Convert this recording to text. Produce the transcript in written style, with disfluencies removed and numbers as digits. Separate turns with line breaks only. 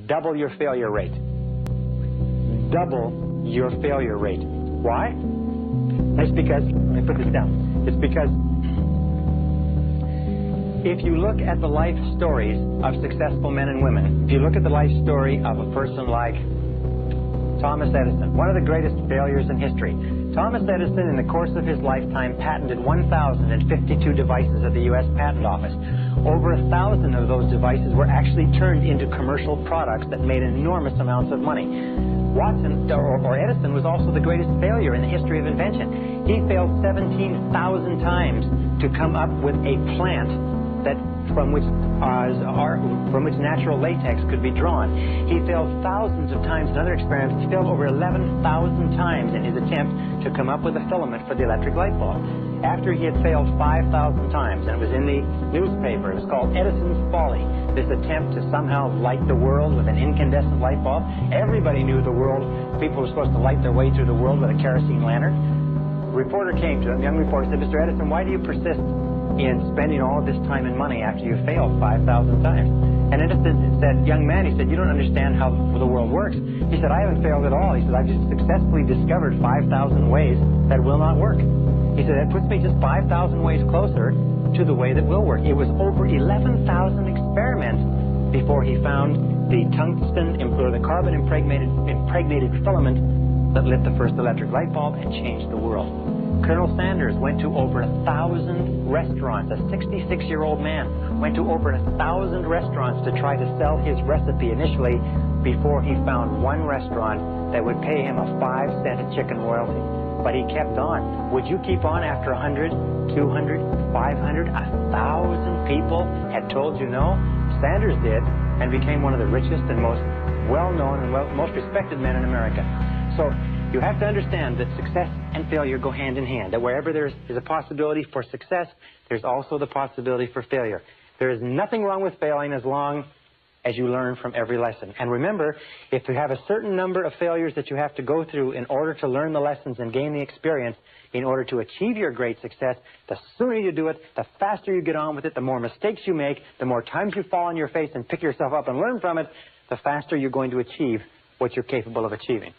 double your failure rate. Double your failure rate. Why? It's because, let me put this down. It's because if you look at the life stories of successful men and women, if you look at the life story of a person like Thomas Edison, one of the greatest failures in history. Thomas Edison, in the course of his lifetime, patented 1,052 devices at the U.S. Patent Office. Over 1,000 of those devices were actually turned into commercial products that made enormous amounts of money. Edison was also the greatest failure in the history of invention. He failed 17,000 times to come up with a plant that from which natural latex could be drawn. He failed thousands of times in other experiments. He failed over 11,000 times in his attempt to come up with a filament for the electric light bulb. After he had failed 5,000 times, and it was in the newspaper, it was called Edison's Folly, this attempt to somehow light the world with an incandescent light bulb. Everybody knew the world, people were supposed to light their way through the world with a kerosene lantern. A reporter came to him, a young reporter, said, "Mr. Edison, why do you persist in spending all of this time and money after you failed 5,000 times?" And Edison said, "Young man," he said, "you don't understand how the world works." He said, "I haven't failed at all." He said, "I've just successfully discovered 5,000 ways that will not work." He said, "That puts me just 5,000 ways closer to the way that will work." It was over 11,000 experiments before he found the tungsten or the carbon impregnated filament that lit the first electric light bulb and changed the world. Colonel Sanders went to over 1,000 restaurants. A 66-year-old man went to over 1,000 restaurants to try to sell his recipe initially before he found one restaurant that would pay him a 5-cent chicken royalty. But he kept on. Would you keep on after 100, 200, 500, 1,000 people had told you no? Sanders did, and became one of the richest and most well-known and most respected men in America. So you have to understand that success and failure go hand in hand, that wherever there is a possibility for success, there's also the possibility for failure. There is nothing wrong with failing as long as you learn from every lesson. And remember, if you have a certain number of failures that you have to go through in order to learn the lessons and gain the experience in order to achieve your great success, the sooner you do it, the faster you get on with it, the more mistakes you make, the more times you fall on your face and pick yourself up and learn from it, the faster you're going to achieve what you're capable of achieving.